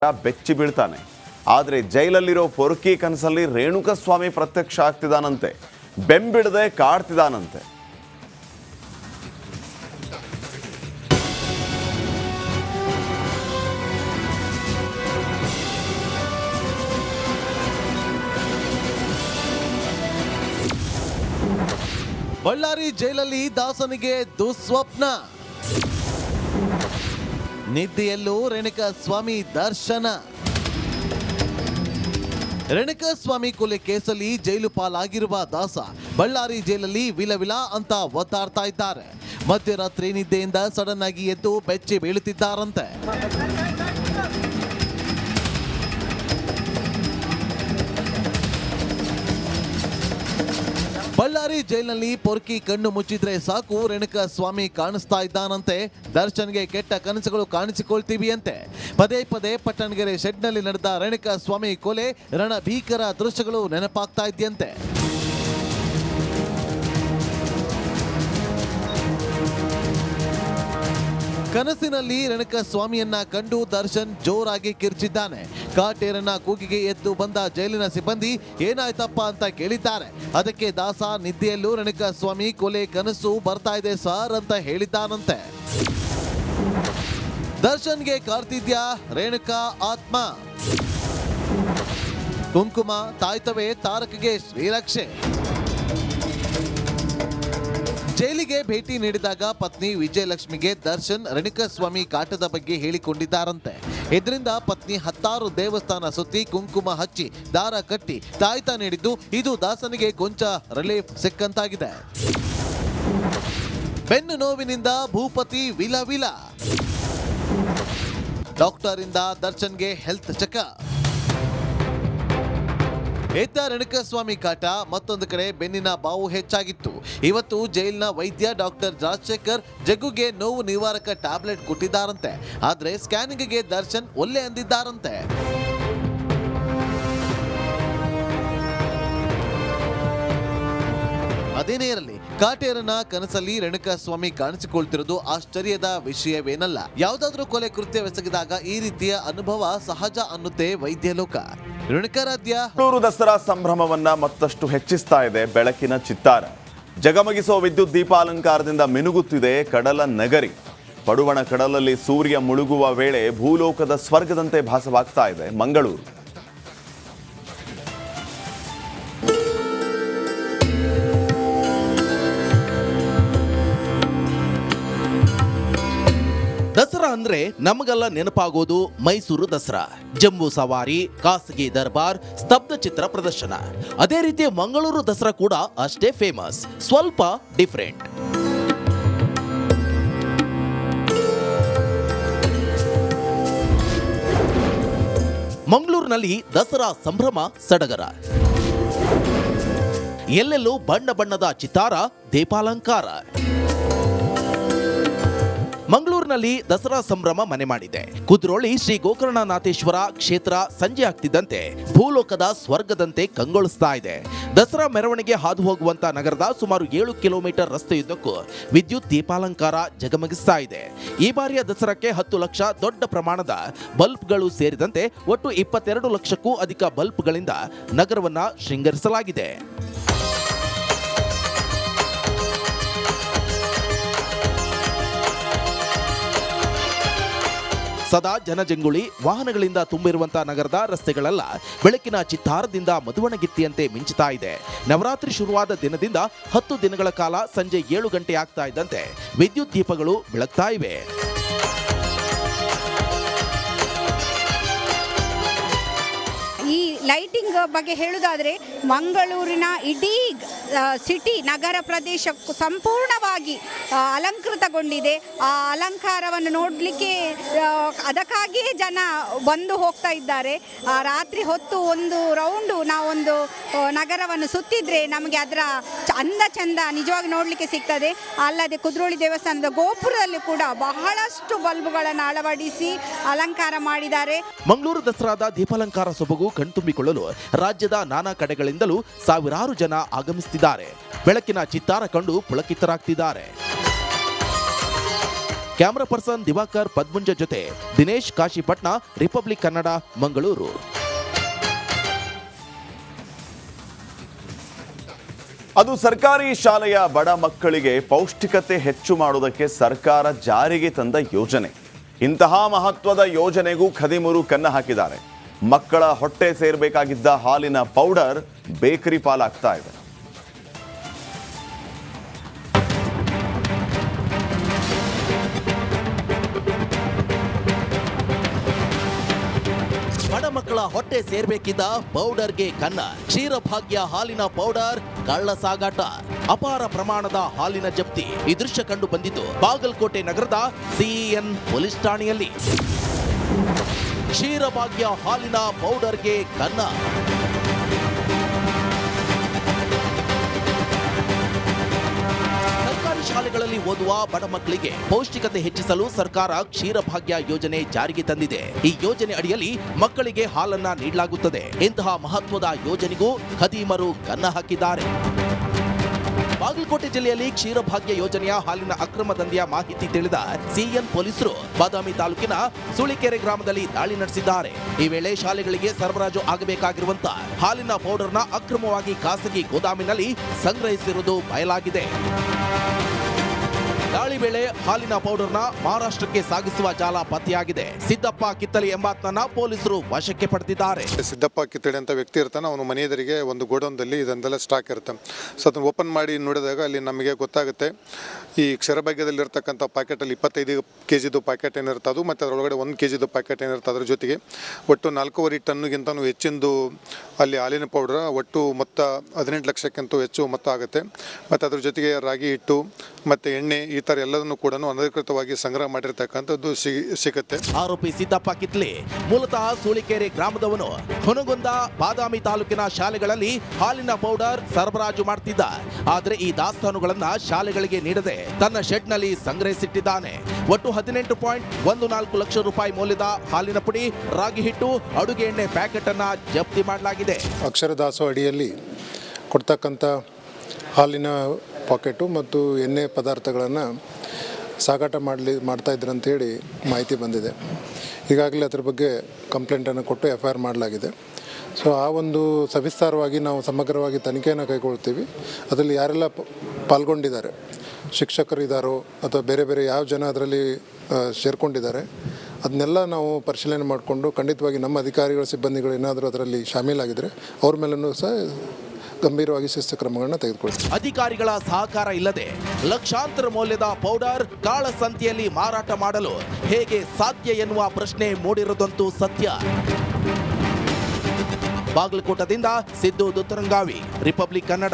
ಬೆಚ್ಚಿ ಬೀಳ್ತಾನೆ. ಆದರೆ ಜೈಲಲ್ಲಿರೋ ಪೊರ್ಕಿ ಕನಸಲ್ಲಿ ರೇಣುಕಸ್ವಾಮಿ ಪ್ರತ್ಯಕ್ಷ ಆಗ್ತಿದ್ದಾನಂತೆ. ಬೆಂಬಿಡದೆ ಕಾಡ್ತಿದ್ದಾನಂತೆ. ಬಳ್ಳಾರಿ ಜೈಲಲ್ಲಿ ದಾಸನಿಗೆ ದುಸ್ವಪ್ನ. ನಿದ್ದೆಯಲ್ಲೂ ರೇಣುಕಸ್ವಾಮಿ ದರ್ಶನ. ರೇಣುಕಸ್ವಾಮಿ ಕೊಲೆ ಕೇಸಲ್ಲಿ ಜೈಲು ಪಾಲಾಗಿರುವ ದಾಸ ಬಳ್ಳಾರಿ ಜೈಲಲ್ಲಿ ವಿಲವಿಲ ಅಂತ ಒದ್ದಾಡ್ತಾ ಇದ್ದಾರೆ. ಮಧ್ಯರಾತ್ರಿ ನಿದ್ದೆಯಿಂದ ಸಡನ್ ಆಗಿ ಎದ್ದು ಬೆಚ್ಚಿ ಬೀಳುತ್ತಿದ್ದಾರಂತೆ. ಬಳ್ಳಾರಿ ಜೈಲಿನಲ್ಲಿ ಪೊರ್ಕಿ ಕಣ್ಣು ಮುಚ್ಚಿದ್ರೆ ಸಾಕು ರೇಣುಕಸ್ವಾಮಿ ಕಾಣಿಸ್ತಾ ಇದ್ದಾನಂತೆ. ದರ್ಶನ್ಗೆ ಕೆಟ್ಟ ಕನಸುಗಳು ಕಾಣಿಸಿಕೊಳ್ತೀವಿ ಅಂತೆ. ಪದೇ ಪದೇ ಪಟ್ಟಣಗೆರೆ ಶೆಡ್ನಲ್ಲಿ ನಡೆದ ರೇಣುಕಸ್ವಾಮಿ ಕೊಲೆ ರಣಭೀಕರ ದೃಶ್ಯಗಳು ನೆನಪಾಗ್ತಾ ಇದೆಯಂತೆ. ಕನಸಿನಲ್ಲಿ ರೇಣುಕಸ್ವಾಮಿಯನ್ನ ಕಂಡು ದರ್ಶನ್ ಜೋರಾಗಿ ಕಿರ್ಚಿದ್ದಾನೆ. ಕಾಟೇರನ ಕೂಗಿಗೆ ಎದ್ದು ಬಂದ ಜೈಲಿನ ಸಿಬ್ಬಂದಿ ಏನಾಯ್ತಪ್ಪ ಅಂತ ಕೇಳಿದ್ದಾರೆ. ಅದಕ್ಕೆ ದಾಸ ನಿದ್ದೆಯಲ್ಲೂ ರೇಣುಕಸ್ವಾಮಿ ಕೊಲೆ ಕನಸು ಬರ್ತಾ ಇದೆ ಸರ್ ಅಂತ ಹೇಳಿದ್ದಾನಂತೆ. ದರ್ಶನ್ಗೆ ಕಾರ್ತಿದ್ಯಾ ರೇಣುಕಾ ಆತ್ಮ. ಕುಂಕುಮ ತಾಯ್ತವೇ ತಾರಕಗೆ ಶ್ರೀರಕ್ಷೆ. ಜೈಲಿಗೆ ಭೇಟಿ ನೀಡಿದಾಗ ಪತ್ನಿ ವಿಜಯಲಕ್ಷ್ಮಿಗೆ ದರ್ಶನ್ ರೇಣುಕಸ್ವಾಮಿ ಕಾಟದ ಬಗ್ಗೆ ಹೇಳಿಕೊಂಡಿದ್ದಾರಂತೆ. ಇದರಿಂದ ಪತ್ನಿ 10 ದೇವಸ್ಥಾನ ಸುತ್ತಿ ಕುಂಕುಮ ಹಚ್ಚಿ ದಾರ ಕಟ್ಟಿ ತಾಯ್ತ ನೀಡಿದ್ದು ಇದು ದಾಸನಿಗೆ ಕೊಂಚ ರಿಲೀಫ್ ಸಿಕ್ಕಂತಾಗಿದೆ. ಬೆನ್ನು ನೋವಿನಿಂದ ಭೂಪತಿ ವಿಲವಿಲ. ಡಾಕ್ಟರ್ ಇಂದ ದರ್ಶನ್ಗೆ ಹೆಲ್ತ್ ಚೆಕಪ್. ಎದ್ದ ರೇಣುಕಸ್ವಾಮಿ ಕಾಟ, ಮತ್ತೊಂದು ಕಡೆ ಬೆನ್ನಿನ ಬಾವು ಹೆಚ್ಚಾಗಿತ್ತು. ಇವತ್ತು ಜೈಲಿನ ವೈದ್ಯ ಡಾಕ್ಟರ್ ರಾಜಶೇಖರ್ ಜಗ್ಗುಗೆ ನೋವು ನಿವಾರಕ ಟ್ಯಾಬ್ಲೆಟ್ ಕೊಟ್ಟಿದ್ದಾರಂತೆ. ಆದ್ರೆ ಸ್ಕ್ಯಾನಿಂಗ್ಗೆ ದರ್ಶನ್ ಒಲ್ಲೆ ಅಂದಿದ್ದಾರಂತೆ. ಅದೇನೇ ಇರಲಿ, ಕಾಟೇರನ ಕನಸಲ್ಲಿ ರೇಣುಕಸ್ವಾಮಿ ಕಾಣಿಸಿಕೊಳ್ತಿರೋದು ಆಶ್ಚರ್ಯದ ವಿಷಯವೇನಲ್ಲ. ಯಾವುದಾದ್ರೂ ಕೊಲೆ ಕೃತ್ಯವೆಸಗಿದಾಗ ಈ ರೀತಿಯ ಅನುಭವ ಸಹಜ ಅನ್ನುತ್ತೆ ವೈದ್ಯ ಲೋಕ. ಮಂಗಳೂರು ದಸರಾ ಸಂಭ್ರಮವನ್ನ ಮತ್ತಷ್ಟು ಹೆಚ್ಚಿಸ್ತಾ ಇದೆ ಬೆಳಕಿನ ಚಿತ್ತಾರ. ಜಗಮಗಿಸೋ ವಿದ್ಯುತ್ ದೀಪಾಲಂಕಾರದಿಂದ ಮಿನುಗುತ್ತಿದೆ ಕಡಲ ನಗರಿ. ಪಡುವಣ ಕಡಲಲ್ಲಿ ಸೂರ್ಯ ಮುಳುಗುವ ವೇಳೆ ಭೂಲೋಕದ ಸ್ವರ್ಗದಂತೆ ಭಾಸವಾಗ್ತಾ ಇದೆ ಮಂಗಳೂರು. ದಸರಾ ಅಂದ್ರೆ ನಮಗೆಲ್ಲ ನೆನಪಾಗೋದು ಮೈಸೂರು ದಸರಾ, ಜಂಬೂ ಸವಾರಿ, ಖಾಸಗಿ ದರ್ಬಾರ್, ಸ್ತಬ್ಧ ಚಿತ್ರ ಪ್ರದರ್ಶನ. ಅದೇ ರೀತಿ ಮಂಗಳೂರು ದಸರಾ ಕೂಡ ಅಷ್ಟೇ ಫೇಮಸ್, ಸ್ವಲ್ಪ ಡಿಫರೆಂಟ್. ಮಂಗಳೂರಿನಲ್ಲಿ ದಸರಾ ಸಂಭ್ರಮ ಸಡಗರ. ಎಲ್ಲೆಲ್ಲೂ ಬಣ್ಣ ಬಣ್ಣದ ಚಿತ್ತಾರ, ದೀಪಾಲಂಕಾರ. ಮಂಗಳೂರಿನಲ್ಲಿ ದಸರಾ ಸಂಭ್ರಮ ಮನೆ ಮಾಡಿದೆ. ಕುದ್ರೋಳಿ ಶ್ರೀ ಗೋಕರ್ಣನಾಥೇಶ್ವರ ಕ್ಷೇತ್ರ ಸಂಜೆ ಆಗ್ತಿದ್ದಂತೆ ಭೂಲೋಕದ ಸ್ವರ್ಗದಂತೆ ಕಂಗೊಳಿಸ್ತಾ ಇದೆ. ದಸರಾ ಮೆರವಣಿಗೆ ಹಾದು ಹೋಗುವಂತ ನಗರದ ಸುಮಾರು 7 ಕಿಲೋಮೀಟರ್ ರಸ್ತೆಯುದ್ದಕ್ಕೂ ವಿದ್ಯುತ್ ದೀಪಾಲಂಕಾರ ಜಗಮಗಿಸ್ತಾ ಇದೆ. ಈ ಬಾರಿಯ ದಸರಾಕ್ಕೆ 10 ಲಕ್ಷ ದೊಡ್ಡ ಪ್ರಮಾಣದ ಬಲ್ಬ್ಗಳು ಸೇರಿದಂತೆ ಒಟ್ಟು 22 ಲಕ್ಷಕ್ಕೂ ಅಧಿಕ ಬಲ್ಬ್ಗಳಿಂದ ನಗರವನ್ನ ಶೃಂಗರಿಸಲಾಗಿದೆ. ಸದಾ ಜನಜಂಗುಳಿ ವಾಹನಗಳಿಂದ ತುಂಬಿರುವಂತಹ ನಗರದ ರಸ್ತೆಗಳೆಲ್ಲ ಬೆಳಕಿನ ಚಿತ್ತಾರದಿಂದ ಮಧುವಣಗಿತ್ತಿಯಂತೆ ಮಿಂಚುತ್ತಾ ಇದೆ. ನವರಾತ್ರಿ ಶುರುವಾದ ದಿನದಿಂದ 10 ದಿನಗಳ ಕಾಲ ಸಂಜೆ 7 ಗಂಟೆ ಆಗ್ತಾ ಇದ್ದಂತೆ ವಿದ್ಯುತ್ ದೀಪಗಳು ಬೆಳಗ್ತಾ ಇವೆ. ಈ ಲೈಟಿಂಗ್ ಬಗ್ಗೆ ಹೇಳುವುದಾದರೆ ಮಂಗಳೂರಿನ ಇಡೀ ಸಿಟಿ ನಗರ ಪ್ರದೇಶ ಸಂಪೂರ್ಣವಾಗಿ ಅಲಂಕೃತಗೊಂಡಿದೆ. ಆ ಅಲಂಕಾರವನ್ನು ನೋಡಲಿಕ್ಕೆ ಅದಕ್ಕಾಗಿಯೇ ಜನ ಬಂದು ಹೋಗ್ತಾ ಇದ್ದಾರೆ. ರಾತ್ರಿ ಹೊತ್ತು ಒಂದು ರೌಂಡು ನಾವೊಂದು ನಗರವನ್ನು ಸುತ್ತಿದ್ರೆ ನಮಗೆ ಅದರ ಅಂದ ಚಂದ ನಿಜವಾಗಿ ನೋಡಲಿಕ್ಕೆ ಸಿಗ್ತದೆ. ಅಲ್ಲದೆ ಕುದ್ರೋಳಿ ದೇವಸ್ಥಾನದ ಗೋಪುರದಲ್ಲಿ ಕೂಡ ಬಹಳಷ್ಟು ಬಲ್ಬುಗಳನ್ನು ಅಳವಡಿಸಿ ಅಲಂಕಾರ ಮಾಡಿದ್ದಾರೆ. ಮಂಗಳೂರು ದಸರಾದ ದೀಪಾಲಂಕಾರ ಸೊಬಗು ಕಣ್ತುಂಬಿಕೊಳ್ಳಲು ರಾಜ್ಯದ ನಾನಾ ಕಡೆಗಳಿಂದಲೂ ಸಾವಿರಾರು ಜನ ಆಗಮಿಸುತ್ತಿದ್ದಾರೆ. ಬೆಳಕಿನ ಚಿತ್ತಾರ ಕಂಡು ಪುಳಕಿತರಾಗ್ತಿದ್ದಾರೆ. ಕ್ಯಾಮರಾ ಪರ್ಸನ್ ದಿವಾಕರ್ ಪದ್ಮುಂಜ ಜೊತೆ ದಿನೇಶ್ ಕಾಶಿಪಟ್ನ, ರಿಪಬ್ಲಿಕ್ ಕನ್ನಡ, ಮಂಗಳೂರು. ಅದು ಸರ್ಕಾರಿ ಶಾಲೆಯ ಬಡ ಮಕ್ಕಳಿಗೆ ಪೌಷ್ಟಿಕತೆ ಹೆಚ್ಚು ಮಾಡುವುದಕ್ಕೆ ಸರ್ಕಾರ ಜಾರಿಗೆ ತಂದ ಯೋಜನೆ. ಇಂತಹ ಮಹತ್ವದ ಯೋಜನೆಗೂ ಖದೀಮರು ಕನ್ನ ಹಾಕಿದ್ದಾರೆ. ಮಕ್ಕಳ ಹೊಟ್ಟೆ ಸೇರಬೇಕಾಗಿದ್ದ ಹಾಲಿನ ಪೌಡರ್ ಬೇಕರಿ ಪಾಲಾಗ್ತಾ ಇದೆ. ಬಡ ಮಕ್ಕಳ ಹೊಟ್ಟೆ ಸೇರ್ಬೇಕಿದ್ದ ಪೌಡರ್ಗೆ ಕನ್ನ. ಕ್ಷೀರಭಾಗ್ಯ ಹಾಲಿನ ಪೌಡರ್ ಕಳ್ಳ ಸಾಗಾಟ, ಅಪಾರ ಪ್ರಮಾಣದ ಹಾಲಿನ ಜಪ್ತಿ. ಈ ದೃಶ್ಯ ಕಂಡು ಬಂದಿದ್ದು ಬಾಗಲಕೋಟೆ ನಗರದ ಸಿಇಎನ್ ಪೊಲೀಸ್ ಠಾಣೆಯಲ್ಲಿ. ಕ್ಷೀರಭಾಗ್ಯ ಹಾಲಿನ ಪೌಡರ್ಗೆ ಕನ್ನ. ಸರ್ಕಾರಿ ಶಾಲೆಗಳಲ್ಲಿ ಓದುವ ಬಡ ಮಕ್ಕಳಿಗೆ ಪೌಷ್ಟಿಕತೆ ಹೆಚ್ಚಿಸಲು ಸರ್ಕಾರ ಕ್ಷೀರಭಾಗ್ಯ ಯೋಜನೆ ಜಾರಿಗೆ ತಂದಿದೆ. ಈ ಯೋಜನೆ ಅಡಿಯಲ್ಲಿ ಮಕ್ಕಳಿಗೆ ಹಾಲನ್ನ ನೀಡಲಾಗುತ್ತದೆ. ಇಂತಹ ಮಹತ್ವದ ಯೋಜನೆಗೂ ಖದೀಮರು ಕನ್ನ ಹಾಕಿದ್ದಾರೆ. ಬಾಗಲಕೋಟೆ ಜಿಲ್ಲೆಯಲ್ಲಿ ಕ್ಷೀರಭಾಗ್ಯ ಯೋಜನೆಯ ಹಾಲಿನ ಅಕ್ರಮ ದಂಧೆಯ ಮಾಹಿತಿ ತಿಳಿದ ಸಿಎನ್ ಪೊಲೀಸರು ಬಾದಾಮಿ ತಾಲೂಕಿನ ಸುಳಿಕೆರೆ ಗ್ರಾಮದಲ್ಲಿ ದಾಳಿ ನಡೆಸಿದ್ದಾರೆ. ಈ ವೇಳೆ ಶಾಲೆಗಳಿಗೆ ಸರಬರಾಜು ಆಗಬೇಕಾಗಿರುವಂತಹ ಹಾಲಿನ ಪೌಡರ್ನ ಅಕ್ರಮವಾಗಿ ಖಾಸಗಿ ಗೋದಾಮಿನಲ್ಲಿ ಸಂಗ್ರಹಿಸಿರುವುದು ಬಯಲಾಗಿದೆ. ದಾಳಿ ವೇಳೆ ಹಾಲಿನ ಪೌಡರ್ನ ಮಹಾರಾಷ್ಟ್ರಕ್ಕೆ ಸಾಗಿಸುವ ಜಾಲ ಪತ್ತೆಯಾಗಿದೆ. ಸಿದ್ದಪ್ಪ ಕಿತ್ತಳಿ ಎಂಬಾತನನ್ನ ಪೊಲೀಸರು ವಶಕ್ಕೆ ಪಡೆದಿದ್ದಾರೆ. ಸಿದ್ದಪ್ಪ ಕಿತ್ತಳಿ ಅಂತ ವ್ಯಕ್ತಿ ಇರ್ತಾನೆ. ಅವನು ಮನೆ ಎದುರಿಗೆ ಒಂದು ಗೋಡೌನ್ದಲ್ಲಿ ಇದನ್ನೆಲ್ಲ ಸ್ಟಾಕ್ ಇರುತ್ತೆ. ಸೊ ಅದನ್ನು ಓಪನ್ ಮಾಡಿ ನೋಡಿದಾಗ ಅಲ್ಲಿ ನಮಗೆ ಗೊತ್ತಾಗುತ್ತೆ ಈ ಕ್ಷೀರಭಾಗ್ಯದಲ್ಲಿರ್ತಕ್ಕಂಥ ಪ್ಯಾಕೆಟಲ್ಲಿ 25 kgದು ಪ್ಯಾಕೆಟ್ ಏನಿರುತ್ತೆ ಅದು, ಮತ್ತು ಅದರೊಳಗಡೆ 1 kgದು ಪ್ಯಾಕೆಟ್ ಏನಿರುತ್ತೆ ಅದ್ರ ಜೊತೆಗೆ ಒಟ್ಟು 4.5 ಟನ್ಗಿಂತನೂ ಹೆಚ್ಚಿಂದು ಅಲ್ಲಿ ಹಾಲಿನ ಪೌಡ್ರ್ ಒಟ್ಟು ಮೊತ್ತ 18 ಲಕ್ಷಕ್ಕಿಂತ ಹೆಚ್ಚು ಮೊತ್ತ ಆಗುತ್ತೆ. ಮತ್ತು ಅದ್ರ ಜೊತೆಗೆ ರಾಗಿ ಹಿಟ್ಟು ಮತ್ತು ಎಣ್ಣೆ ಈ ಥರ ಎಲ್ಲದನ್ನು ಕೂಡ ಅನಧಿಕೃತವಾಗಿ ಸಂಗ್ರಹ ಮಾಡಿರ್ತಕ್ಕಂಥದ್ದು ಸಿಗುತ್ತೆ. ಆರೋಪಿ ಸಿದ್ದಪ್ಪ ಕಿತ್ಲಿ ಮೂಲತಃ ಸೂಳಿಕೆರೆ ಗ್ರಾಮದವನು. ಹುನಗುಂದ ಬಾದಾಮಿ ತಾಲೂಕಿನ ಶಾಲೆಗಳಲ್ಲಿ ಹಾಲಿನ ಪೌಡರ್ ಸರಬರಾಜು ಮಾಡ್ತಿದ್ದ. ಆದರೆ ಈ ದಾಸ್ತಾನುಗಳನ್ನ ಶಾಲೆಗಳಿಗೆ ನೀಡದೆ ತನ್ನ ಶೆಡ್ನಲ್ಲಿ ಸಂಗ್ರಹಿಸಿಟ್ಟಿದ್ದಾನೆ. ಒಟ್ಟು 18.14 ಲಕ್ಷ ರೂಪಾಯಿ ಮೌಲ್ಯದ ಹಾಲಿನ ಪುಡಿ, ರಾಗಿ ಹಿಟ್ಟು, ಅಡುಗೆ ಎಣ್ಣೆ ಪ್ಯಾಕೆಟ್ ಅನ್ನ ಜಪ್ತಿ ಮಾಡಲಾಗಿದೆ. ಅಕ್ಷರ ದಾಸೋಹ ಅಡಿಯಲ್ಲಿ ಕೊಡ್ತಕ್ಕಂಥ ಹಾಲಿನ ಪಾಕೆಟು ಮತ್ತು ಎಣ್ಣೆ ಪದಾರ್ಥಗಳನ್ನು ಸಾಗಾಟ ಮಾಡ್ತಾ ಇದ್ರು ಅಂತೇಳಿ ಮಾಹಿತಿ ಬಂದಿದೆ. ಈಗಾಗಲೇ ಅದ್ರ ಬಗ್ಗೆ ಕಂಪ್ಲೇಂಟನ್ನು ಕೊಟ್ಟು FIR ಮಾಡಲಾಗಿದೆ. ಸೊ ಆ ಒಂದು ಸವಿಸ್ತಾರವಾಗಿ ನಾವು ಸಮಗ್ರವಾಗಿ ತನಿಖೆಯನ್ನು ಕೈಗೊಳ್ತೀವಿ. ಅದರಲ್ಲಿ ಯಾರೆಲ್ಲ ಪಾಲ್ಗೊಂಡಿದ್ದಾರೆ, ಶಿಕ್ಷಕರು ಇದ್ದಾರೋ ಅಥವಾ ಬೇರೆ ಬೇರೆ ಯಾವ ಜನ ಅದರಲ್ಲಿ ಸೇರ್ಕೊಂಡಿದ್ದಾರೆ ಅದನ್ನೆಲ್ಲ ನಾವು ಪರಿಶೀಲನೆ ಮಾಡಿಕೊಂಡು ಖಂಡಿತವಾಗಿ ನಮ್ಮ ಅಧಿಕಾರಿಗಳ ಸಿಬ್ಬಂದಿಗಳು ಏನಾದರೂ ಅದರಲ್ಲಿ ಶಾಮೀಲಾಗಿದ್ದರೆ ಅವ್ರ ಮೇಲೂ ಸಹ ಗಂಭೀರವಾಗಿ ಶಿಸ್ತು ಕ್ರಮಗಳನ್ನು ತೆಗೆದುಕೊಳ್ತೀವಿ. ಅಧಿಕಾರಿಗಳ ಸಹಕಾರ ಇಲ್ಲದೆ ಲಕ್ಷಾಂತರ ಮೌಲ್ಯದ ಪೌಡರ್ ಕಾಳಸಂತೆಯಲ್ಲಿ ಮಾರಾಟ ಮಾಡಲು ಹೇಗೆ ಸಾಧ್ಯ ಎನ್ನುವ ಪ್ರಶ್ನೆ ಮೂಡಿರುವುದಂತೂ ಸತ್ಯ. ಬಾಗಲಕೋಟದಿಂದ ಸಿದ್ದು ದುತ್ತರಂಗಾವಿ, ರಿಪಬ್ಲಿಕ್ ಕನ್ನಡ.